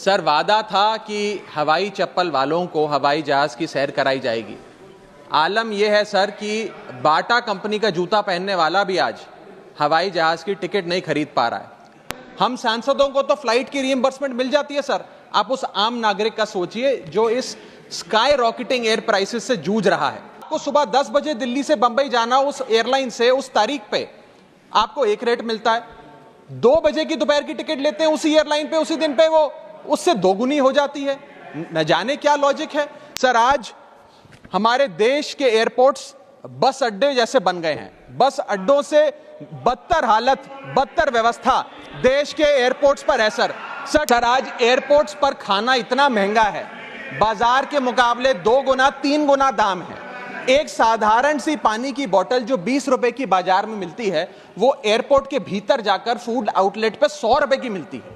Sir, वादा था कि हवाई चप्पल वालों को हवाई जहाज की सैर कराई जाएगी। आलम यह है सर कि बाटा कंपनी का जूता पहनने वाला भी आज हवाई जहाज की टिकट नहीं खरीद पा रहा है। हम सांसदों को तो फ्लाइट की रीइंबर्समेंट मिल जाती है सर, आप उस आम नागरिक का सोचिए जो इस स्काई रॉकेटिंग एयर प्राइसेस से जूझ रहा है। आपको सुबह 10 बजे दिल्ली से बंबई जाना, उस एयरलाइन से उस तारीख पे आपको एक रेट मिलता है। 2 बजे की दोपहर की टिकट लेते हैं उसी एयरलाइन पे, उसी दिन पे वो उससे दोगुनी हो जाती है। न जाने क्या लॉजिक है सर। आज हमारे देश के एयरपोर्ट्स बस अड्डे जैसे बन गए हैं। बस अड्डों से बदतर हालत, बदतर व्यवस्था देश के एयरपोर्ट्स पर है सर। सर, आज एयरपोर्ट्स पर खाना इतना महंगा है, बाजार के मुकाबले 2 गुना 3 गुना दाम है। एक साधारण सी पानी की बोतल जो 20 रुपए की बाजार में मिलती है, वो एयरपोर्ट के भीतर जाकर फूड आउटलेट पे 100 रुपए की मिलती है।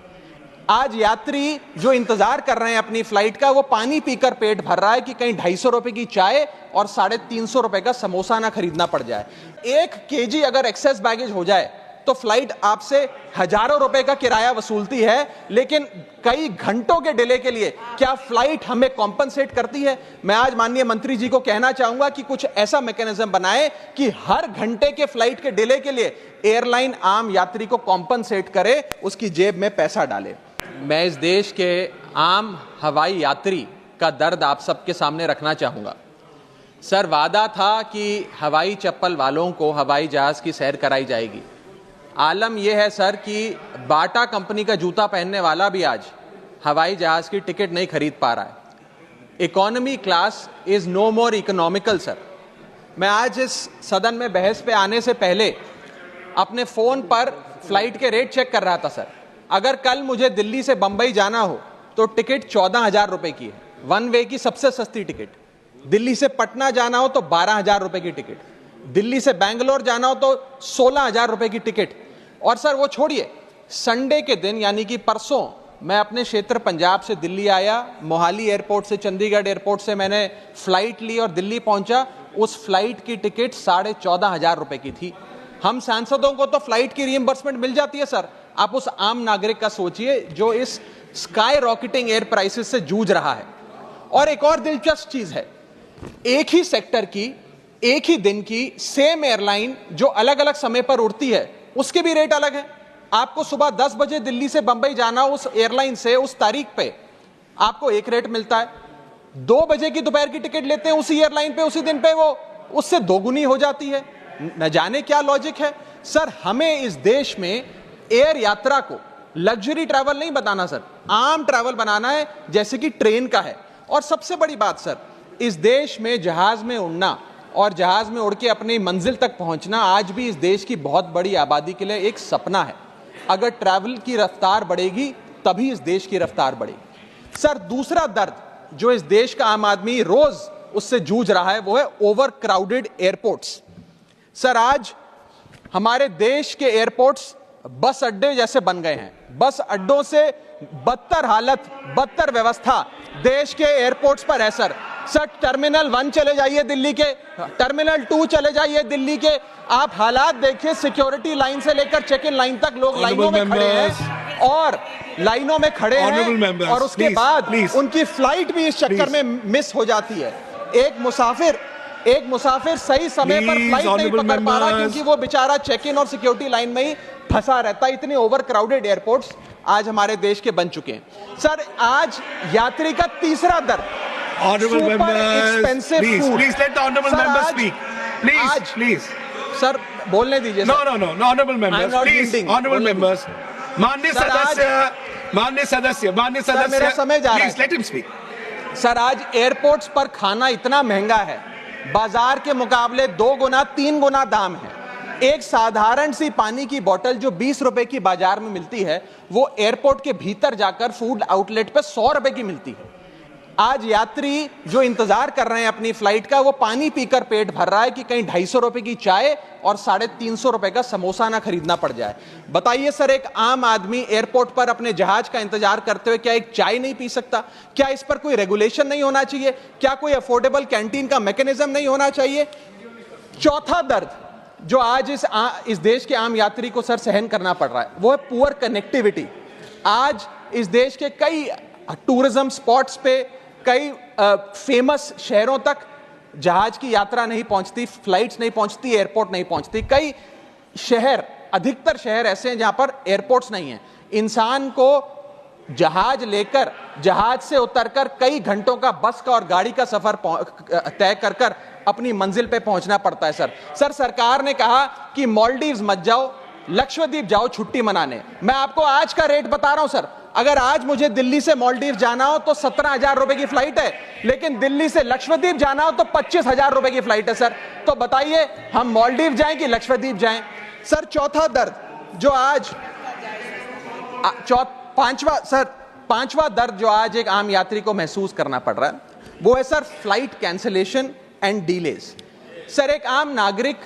आज यात्री जो इंतजार कर रहे हैं अपनी फ्लाइट का, वो पानी पीकर पेट भर रहा है कि कहीं 250 रुपए की चाय और 350 रुपए का समोसा ना खरीदना पड़ जाए। 1 केजी अगर एक्सेस बैगेज हो जाए तो फ्लाइट आपसे हजारों रुपए का किराया वसूलती है, लेकिन कई घंटों के डिले के लिए क्या फ्लाइट हमें कॉम्पनसेट करती है? मैं आज माननीय मंत्री जी को कहना चाहूंगा कि कुछ ऐसा मैकेनिज्म बनाए कि हर घंटे के फ्लाइट के डिले के लिए एयरलाइन आम यात्री को कॉम्पनसेट करे, उसकी जेब में पैसा डाले। मैं इस देश के आम हवाई यात्री का दर्द आप सबके सामने रखना चाहूंगा। सर, वादा था कि हवाई चप्पल वालों को हवाई जहाज की सैर कराई जाएगी। आलम यह है सर कि बाटा कंपनी का जूता पहनने वाला भी आज हवाई जहाज की टिकट नहीं खरीद पा रहा है। Economy class is no more economical sir. मैं आज इस सदन में बहस पे आने से पहले अपने फोन पर फ्लाइट के रेट चेक कर रहा था सर। अगर कल मुझे दिल्ली से बंबई जाना हो तो टिकट 14,000 रुपए की है, वन वे की सबसे सस्ती टिकट। दिल्ली से पटना जाना हो तो 12,000 रुपए की टिकट। दिल्ली से बैंगलोर जाना हो तो 16,000 रुपए की टिकट। और सर वो छोड़िए, संडे के दिन यानी कि परसों मैं अपने क्षेत्र पंजाब से दिल्ली आया, मोहाली एयरपोर्ट से, चंडीगढ़ एयरपोर्ट से मैंने फ्लाइट ली और दिल्ली पहुंचा। उस फ्लाइट की टिकट 14,500 रुपए की थी। हम सांसदों को तो फ्लाइट की रीइंबर्समेंट मिल जाती है सर, आप उस आम नागरिक का सोचिए जो इस स्काई रॉकेटिंग एयर प्राइसेस से जूझ रहा है। और एक और दिलचस्प चीज है, एक ही सेक्टर की, एक ही दिन की सेम एयरलाइन जो अलग अलग समय पर उड़ती है, उसके भी रेट अलग है। आपको सुबह 10 बजे दिल्ली से बंबई जाना, उस एयरलाइन से उस तारीख पे आपको एक रेट मिलता है। 2 बजे की दोपहर की टिकट लेते हैं उसी एयरलाइन पे, उसी दिन पे वो उससे दोगुनी हो जाती है। न जाने क्या लॉजिक है सर। हमें इस देश में एयर यात्रा को लग्जरी ट्रैवल नहीं बताना सर, आम ट्रैवल बनाना है जैसे कि ट्रेन का है। और सबसे बड़ी बात सर, इस देश में जहाज में उड़ना और जहाज में उड़ के अपनी मंजिल तक पहुंचना आज भी इस देश की बहुत बड़ी आबादी के लिए एक सपना है। अगर ट्रैवल की रफ्तार बढ़ेगी तभी इस देश की रफ्तार बढ़ेगी। सर, दूसरा दर्द जो इस देश का आम आदमी रोज उससे जूझ रहा है वो है ओवर क्राउडेड एयरपोर्ट्स। सर, आज हमारे देश के एयरपोर्ट्स बस अड्डे जैसे बन गए हैं। बस अड्डों से बदतर हालत, बदतर व्यवस्था देश के एयरपोर्ट्स पर है सर। सर, टर्मिनल 1 चले जाइए दिल्ली के, टर्मिनल 2 चले जाइए दिल्ली के, आप हालात देखिए। सिक्योरिटी लाइन से लेकर चेक इन लाइन तक लोग लाइनों में खड़े हैं और लाइनों में खड़े हैं और उसके बाद उनकी फ्लाइट भी इस चक्कर में मिस हो जाती है। एक मुसाफिर सही समय पर फ्लाइट नहीं पकड़ पा रहा क्योंकि वो बेचारा चेक इन और सिक्योरिटी लाइन में ही फंसा रहता है। इतने ओवर क्राउडेड एयरपोर्ट्स आज हमारे देश के बन चुके हैं। सर, आज यात्री का तीसरा दर्द, Honorable members, please let the honorable members speak. Please. Sir, बोलने दीजिए। No, honorable members, please, honorable members. माननीय सदस्य, मेरा समय जा रहा है। Please let him speak. Sir, आज एयरपोर्ट्स पर खाना इतना महंगा है, बाजार के मुकाबले 2 गुना 3 गुना दाम है। एक साधारण सी पानी की बोतल जो 20 रुपए की बाजार में मिलती है, वो एयरपोर्ट के भीतर जाकर फूड आउटलेट पे 100 रुपए की मिलती है। आज यात्री जो इंतजार कर रहे हैं अपनी फ्लाइट का, वो पानी पीकर पेट भर रहा है कि कहीं 250 रुपए की चाय और 350 रुपए का समोसा ना खरीदना पड़ जाए। बताइए सर, एक आम आदमी एयरपोर्ट पर अपने जहाज का इंतजार करते हुए क्या एक चाय नहीं पी सकता? क्या इस पर कोई रेगुलेशन नहीं होना चाहिए? क्या कोई अफोर्डेबल कैंटीन का मैकेनिज्म नहीं होना चाहिए? चौथा दर्द जो आज इस देश के आम यात्री को सर सहन करना पड़ रहा है, वो है पुअर कनेक्टिविटी। आज इस देश के कई टूरिज्म स्पॉट्स पे, कई फेमस शहरों तक जहाज की यात्रा नहीं पहुंचती, फ्लाइट्स नहीं पहुंचती, एयरपोर्ट नहीं पहुंचती। कई शहर, अधिकतर शहर ऐसे हैं जहां पर एयरपोर्ट्स नहीं हैं। इंसान को जहाज लेकर, जहाज से उतरकर कई घंटों का बस का और गाड़ी का सफर तय कर कर अपनी मंजिल पे पहुंचना पड़ता है। सर सरकार ने कहा कि मालदीव्स मत जाओ, लक्षद्वीप जाओ छुट्टी मनाने। मैं आपको आज का रेट बता रहा हूं सर, अगर आज मुझे दिल्ली से मालदीव जाना हो तो 17,000 रुपए की फ्लाइट है, लेकिन दिल्ली से लक्षद्वीप जाना हो तो 25,000 रुपए की फ्लाइट है। सर तो बताइए हम मालदीव जाएं कि लक्षद्वीप जाएं? सर चौथा दर्द जो आज पांचवा दर्द जो आज एक आम यात्री को महसूस करना पड़ रहा है, वो है sir flight cancellation and delays. Sir एक आम नागरिक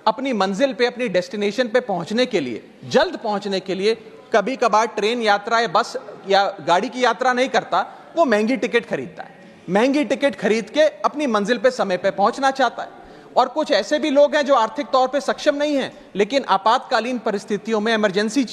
अपनी मंजिल पे, अपनी डेस्टिनेशन पे पहुंचने के लिए, जल्द पहुंचने के लिए कभी कभार ट्रेन यात्रा या बस या गाड़ी की यात्रा नहीं करता, वो महंगी टिकट खरीदता है। महंगी टिकट खरीद के अपनी मंजिल पे समय पे पहुंचना चाहता है। और कुछ ऐसे भी लोग हैं जो आर्थिक तौर पे सक्षम नहीं हैं, लेकिन आपातकालीन परिस्थितियों में, इमरजेंसी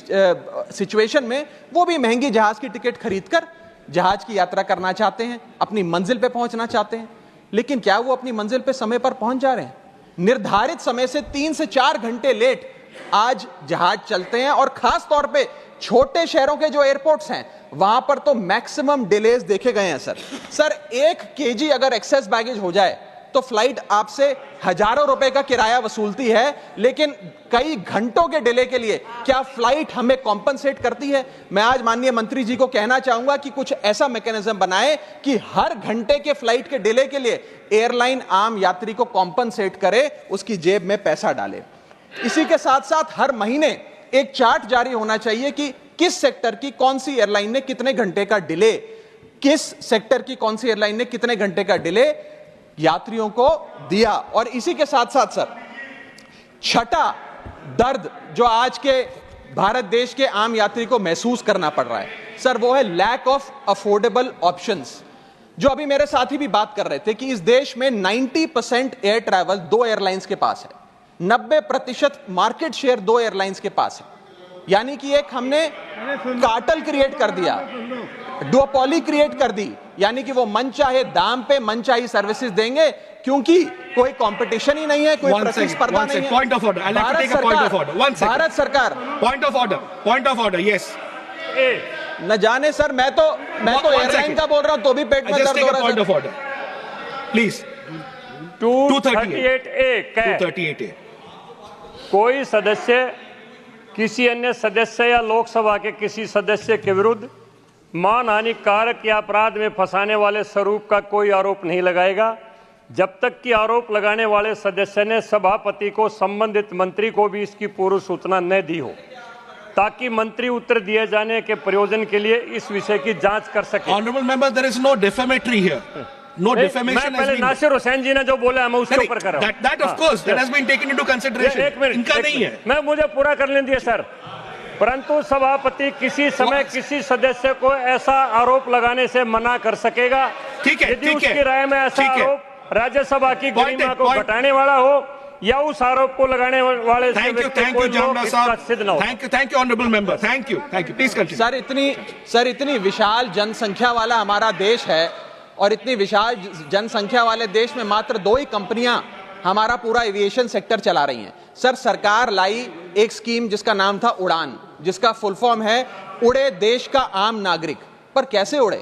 सिचुएशन में वो भी महंगी जहाज की टिकट खरीदकर जहाज की यात्रा करना चाहते हैं, अपनी मंजिल पे पहुंचना चाहते हैं। लेकिन क्या वो अपनी मंजिल पे समय पर पहुंच जा रहे हैं? निर्धारित समय से 3 से 4 घंटे लेट आज जहाज चलते हैं, और खास तौर पे छोटे शहरों के जो एयरपोर्ट्स हैं वहां पर तो मैक्सिमम डिलेज देखे गए हैं। सर 1 केजी अगर एक्सेस बैगेज हो जाए तो फ्लाइट आपसे हजारों रुपए का किराया वसूलती है, लेकिन कई घंटों के डिले के लिए क्या फ्लाइट हमें कॉम्पनसेट करती है? मैं आज माननीय मंत्री जी को कहना चाहूंगा कि कुछ ऐसा मैकेनिज्म बनाए कि हर घंटे के फ्लाइट के डिले के लिए एयरलाइन आम यात्री को कॉम्पनसेट करे, उसकी जेब में पैसा डाले। इसी के साथ साथ हर महीने एक चार्ट जारी होना चाहिए कि किस सेक्टर की कौन सी एयरलाइन ने कितने घंटे का डिले, किस सेक्टर की कौन सी एयरलाइन ने कितने घंटे का डिले यात्रियों को दिया। और इसी के साथ साथ सर छठा दर्द जो आज के भारत देश के आम यात्री को महसूस करना पड़ रहा है सर, वो है लैक ऑफ अफोर्डेबल ऑप्शंस। जो अभी मेरे साथी भी बात कर रहे थे कि इस देश में 90% एयर ट्रैवल 2 एयरलाइंस के पास है, 90% मार्केट शेयर 2 एयरलाइंस के पास है। यानी कि एक हमने कार्टेल क्रिएट कर दिया, डुओपोली क्रिएट कर दी, यानी कि वो मन चाहे दाम पे मन चाहे सर्विसेज देंगे, क्योंकि कोई कंपटीशन ही नहीं है, कोई प्रतिस्पर्धा नहीं है। Point of order. I'll have to take a point of order. One second. Bharat सरकार Point of order. Yes. न जाने सर, मैं तो एयरलाइन का बोल रहा हूं तो भी पेट में दर्द हो रहा है। Point of order. Please. 238A 238A. कोई सदस्य किसी अन्य सदस्य या लोकसभा के किसी सदस्य के विरुद्ध मानहानि कारक या अपराध में फंसाने वाले स्वरूप का कोई आरोप नहीं लगाएगा, जब तक कि आरोप लगाने वाले सदस्य ने सभापति को संबंधित मंत्री को भी इसकी पूर्व सूचना न दी हो, ताकि मंत्री उत्तर दिए जाने के प्रयोजन के लिए इस विषय की जांच कर सके। Honorable member, there is no defamatory here. No defamation has been. Nasir Hussain जी ने जो बोला मैं उसके ऊपर कर रहा हूं। That of course that has been taken into consideration. एक मिनट, इनका नहीं है। मैं मुझे पूरा कर लेने दिए सर। परंतु सभापति किसी समय किसी सदस्य को ऐसा आरोप लगाने से मना कर सकेगा यदि उसकी राय में ऐसा आरोप राज्यसभा की गरिमा को घटाने वाला हो या उस आरोप को लगाने वाले सिद्ध न हो। Thank you, honorable member. Thank you. Please continue. Sir इतनी विशाल जनसंख्या वाला हमारा देश है, और इतनी विशाल जनसंख्या वाले देश में मात्र 2 ही कंपनियां हमारा पूरा एविएशन सेक्टर चला रही हैं। सर सरकार लाई एक स्कीम जिसका नाम था उड़ान, जिसका फुल फॉर्म है उड़े देश का आम नागरिक। पर कैसे उड़े?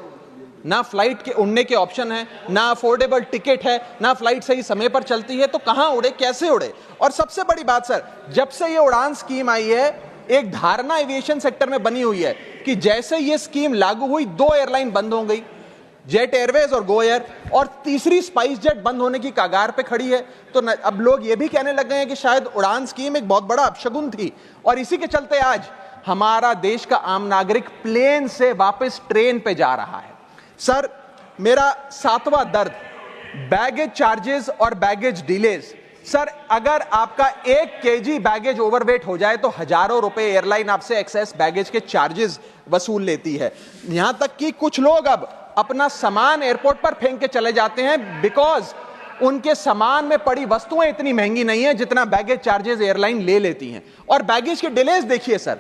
ना फ्लाइट के उड़ने के ऑप्शन है, ना अफोर्डेबल टिकट है, ना फ्लाइट सही समय पर चलती है, तो कहां उड़े, कैसे उड़े? और सबसे बड़ी बात सर, जब से ये उड़ान स्कीम आई है, एक धारणा एविएशन सेक्टर में बनी हुई है कि जैसे ये स्कीम लागू हुई 2 एयरलाइन बंद हो गई, जेट एयरवेज और गो एयर, और तीसरी स्पाइस जेट बंद होने की कगार पे खड़ी है। तो अब लोग ये भी कहने लग गए हैं कि शायद उड़ान स्कीम एक बहुत बड़ा अपशगुन थी, और इसी के चलते आज हमारा देश का आम नागरिक प्लेन से वापस ट्रेन पे जा रहा है। सर मेरा 7वां दर्द बैगेज चार्जेस और बैगेज डिलेज। सर अगर आपका 1 केजी बैगेज ओवरवेट हो जाए तो हजारों रुपए एयरलाइन आपसे एक्सेस बैगेज के चार्जेस वसूल लेती है। यहां तक कि कुछ लोग अब अपना सामान एयरपोर्ट पर फेंक के चले जाते हैं, बिकॉज उनके सामान में पड़ी वस्तुएं इतनी महंगी नहीं है जितना बैगेज चार्जेस एयरलाइन ले लेती हैं। और बैगेज के डिलेज देखिए सर,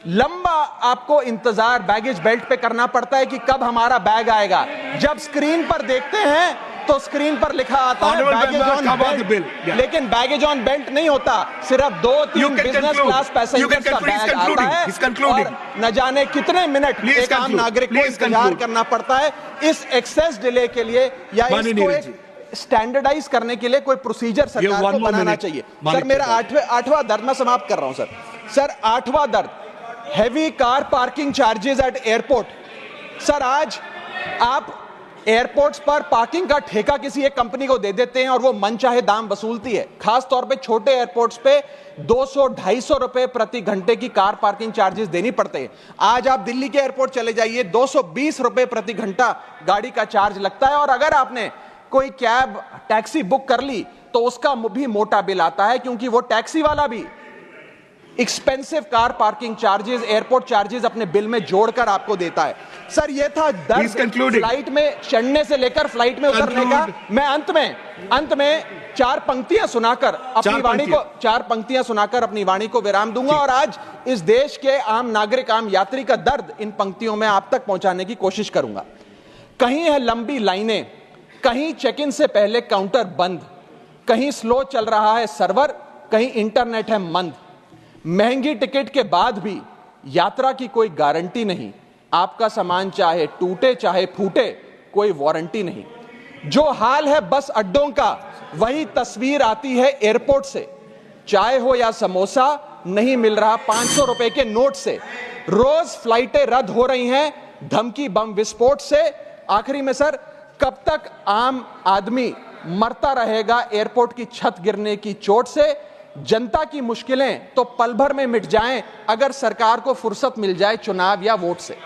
लंबा आपको इंतजार बैगेज बेल्ट पे करना पड़ता है कि कब हमारा बैग आएगा। जब स्क्रीन पर देखते हैं तो स्क्रीन पर लिखा आता है बैगेज ऑन बेल्ट, लेकिन बैगेज ऑन बेल्ट नहीं होता, सिर्फ 2-3 बिजनेस क्लास पैसेंजर्स का बैग आता है और न जाने कितने मिनट एक आम नागरिक को इंतजार करना पड़ता है इस एक्सेस डिले के लिए, या इसको एक स्टैंडर्डाइज करने के लिए कोई प्रोसीजर सरकार को बनाना चाहिए। सर मेरा आठवां दर्द मैं समाप्त कर रहा हूं सर, आठवां दर्द, heavy car parking charges eight airport. Sir आज आप एयरपोर्ट्स पर पार्किंग का ठेका किसी एक कंपनी को दे देते हैं और वो मनचाहे दाम वसूलती है। खास तौर पे छोटे एयरपोर्ट्स पे 200-250 रुपए प्रति घंटे की कार पार्किंग चार्जेस देनी पड़ते हैं। आज आप दिल्ली के एयरपोर्ट चले जाइए, 220 रुपए प्रति घंटा गाड़ी का चार्ज लगता है, और अगर आपने कोई कैब टैक्सी बुक कर ली तो उसका भी मोटा बिल आता है, क्योंकि वो टैक्सी वाला भी expensive car parking charges, airport charges अपने बिल में जोड़कर आपको देता है। सर ये था दर्द फ्लाइट में चढ़ने से लेकर फ्लाइट में उतरने का। मैं अंत में चार पंक्तियां सुनाकर अपनी वाणी को विराम दूंगा, और आज इस देश के आम नागरिक, आम यात्री का दर्द इन पंक्तियों में आप तक पहुंचाने की कोशिश करूंगा। कहीं है लंबी लाइनें, कहीं चेक इन से पहले काउंटर बंद, कहीं स्लो चल रहा है सर्वर, कहीं इंटरनेट है मंद। महंगी टिकट के बाद भी यात्रा की कोई गारंटी नहीं, आपका सामान चाहे टूटे चाहे फूटे कोई वारंटी नहीं। जो हाल है बस अड्डों का वही तस्वीर आती है एयरपोर्ट से। चाय हो या समोसा नहीं मिल रहा 500 रुपए के नोट से। रोज फ्लाइटें रद्द हो रही हैं धमकी बम विस्फोट से। आखिरी में सर, कब तक आम आदमी मरता रहेगा एयरपोर्ट की छत गिरने की चोट से? जनता की मुश्किलें तो पल भर में मिट जाएं अगर सरकार को फुर्सत मिल जाए चुनाव या वोट से।